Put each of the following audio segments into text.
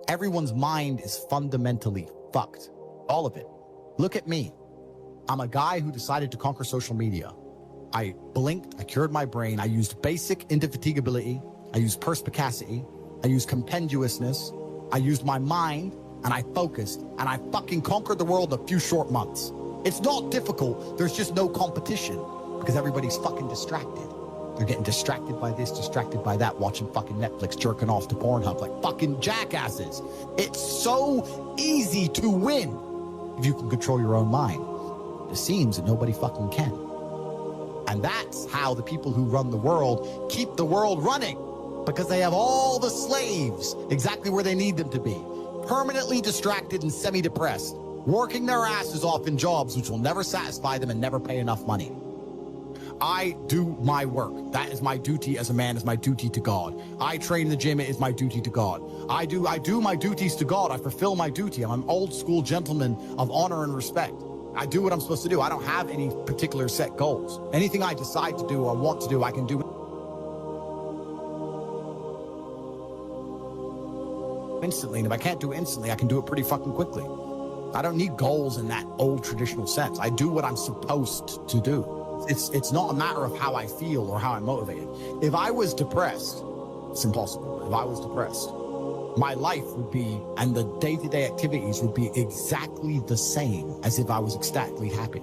Everyone's mind is fundamentally fucked. All of it. Look at me. I'm a guy who decided to conquer social media. I blinked, I cured my brain, I used basic indefatigability, I used perspicacity, I used compendiousness, I used my mind, and I focused, and I fucking conquered the world in a few short months. It's not difficult, there's just no competition, because everybody's fucking distracted. They're getting distracted by this, distracted by that, watching fucking Netflix, jerking off to Pornhub like fucking jackasses. It's so easy to win if you can control your own mind. It seems that nobody fucking can. And that's how the people who run the world keep the world running, because they have all the slaves exactly where they need them to be, permanently distracted and semi-depressed, working their asses off in jobs which will never satisfy them and never pay enough money. I do my work. That is my duty as a man, is my duty to God. I train in the gym, it is my duty to God. I do my duties to God. I fulfill my duty. I'm an old school gentleman of honor and respect. I do what I'm supposed to do. I don't have any particular set goals. Anything I decide to do or want to do, I can do instantly. And if I can't do it instantly, I can do it pretty fucking quickly. I don't need goals in that old traditional sense. I do what I'm supposed to do. It's not a matter of how I feel or how I'm motivated. If I was depressed, it's impossible. If I was depressed, my life would be, and the day-to-day activities would be exactly the same as if I was ecstatically happy.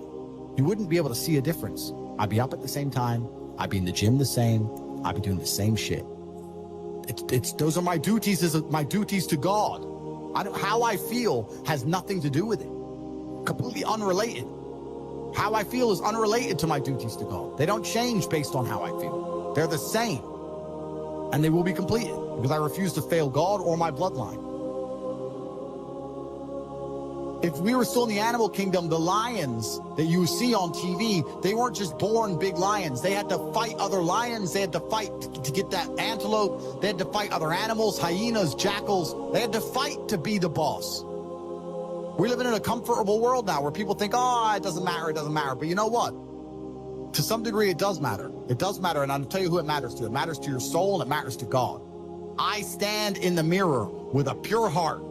You wouldn't be able to see a difference. I'd be up at the same time. I'd be in the gym the same. I'd be doing the same shit. Those are my duties my duties to God. How I feel has nothing to do with it. Completely unrelated. How I feel is unrelated to my duties to God. They don't change based on how I feel. They're the same. And they will be completed because I refuse to fail God or my bloodline. If we were still in the animal kingdom, the lions that you see on TV, they weren't just born big lions. They had to fight other lions. They had to fight to get that antelope. They had to fight other animals, hyenas, jackals. They had to fight to be the boss. We're living in a comfortable world now where people think, oh, it doesn't matter, it doesn't matter. But you know what? To some degree, it does matter. It does matter, and I'll tell you who it matters to. It matters to your soul, and it matters to God. I stand in the mirror with a pure heart.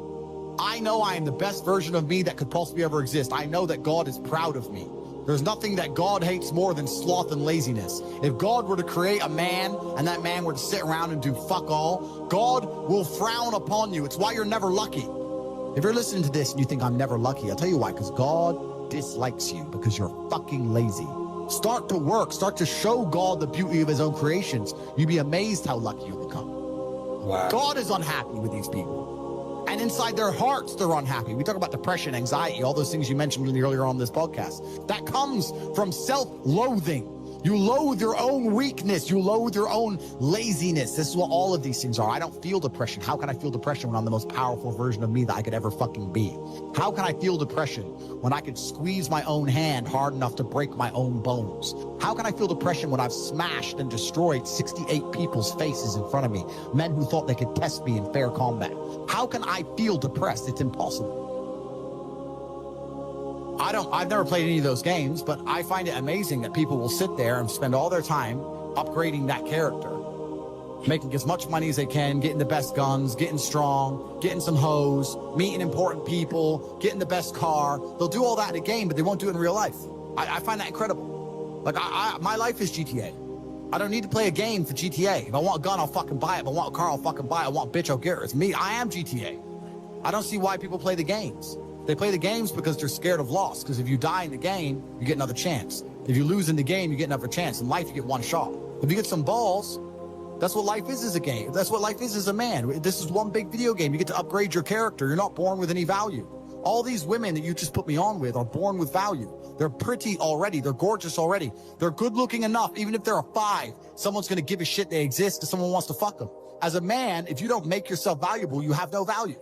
I know I am the best version of me that could possibly ever exist. I know that God is proud of me. There's nothing that God hates more than sloth and laziness. If God were to create a man, and that man were to sit around and do fuck all, God will frown upon you. It's why you're never lucky. If you're listening to this and you think I'm never lucky, I'll tell you why, because God dislikes you because you're fucking lazy. Start to work. Start to show God the beauty of his own creations. You'd be amazed how lucky you'll become. Wow. God is unhappy with these people. And inside their hearts, they're unhappy. We talk about depression, anxiety, all those things you mentioned earlier on this podcast. That comes from self-loathing. You loathe your own weakness. You loathe your own laziness. This is what all of these things are. I don't feel depression. How can I feel depression when I'm the most powerful version of me that I could ever fucking be? How can I feel depression when I could squeeze my own hand hard enough to break my own bones? How can I feel depression when I've smashed and destroyed 68 people's faces in front of me, men who thought they could test me in fair combat? How can I feel depressed? It's impossible. I've never played any of those games, but I find it amazing that people will sit there and spend all their time upgrading that character, making as much money as they can, getting the best guns, getting strong, getting some hoes, meeting important people, getting the best car. They'll do all that in a game, but they won't do it in real life. I find that incredible. Like, my life is GTA. I don't need to play a game for GTA. If I want a gun, I'll fucking buy it. If I want a car, I'll fucking buy it. I want a bitch, I'll get her. It's me. I am GTA. I don't see why people play the games. They play the games because they're scared of loss. Because if you die in the game, you get another chance. If you lose in the game, you get another chance. In life, you get one shot. If you get some balls, that's what life is as a game. That's what life is as a man. This is one big video game. You get to upgrade your character. You're not born with any value. All these women that you just put me on with are born with value. They're pretty already. They're gorgeous already. They're good looking enough. Even if they're a 5, someone's going to give a shit they exist if someone wants to fuck them. As a man, if you don't make yourself valuable, you have no value.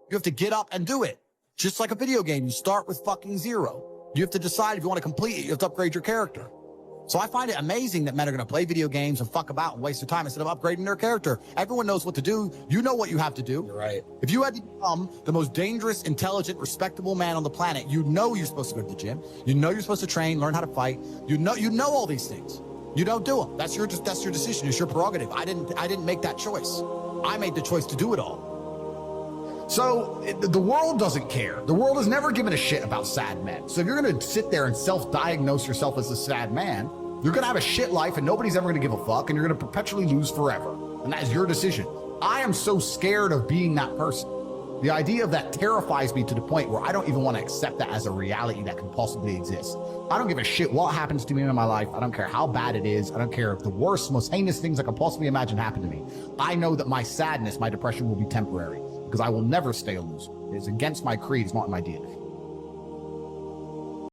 You have to get up and do it. Just like a video game, you start with fucking 0. You have to decide if you want to complete it. You have to upgrade your character. So I find it amazing that men are going to play video games and fuck about and waste their time instead of upgrading their character. Everyone knows what to do. You know what you have to do. You're right. If you had to become the most dangerous, intelligent, respectable man on the planet, you know you're supposed to go to the gym. You know you're supposed to train, learn how to fight. You know all these things. You don't do them. That's your decision. It's your prerogative. I didn't make that choice. I made the choice to do it all. So the world doesn't care. The world has never given a shit about sad men. So if you're going to sit there and self-diagnose yourself as a sad man, you're going to have a shit life and nobody's ever going to give a fuck and you're going to perpetually lose forever. And that is your decision. I am so scared of being that person. The idea of that terrifies me to the point where I don't even want to accept that as a reality that can possibly exist. I don't give a shit what happens to me in my life. I don't care how bad it is. I don't care if the worst, most heinous things I can possibly imagine happen to me. I know that my sadness, my depression will be temporary because I will never stay a loser. It's against my creed. It's not in my DNA.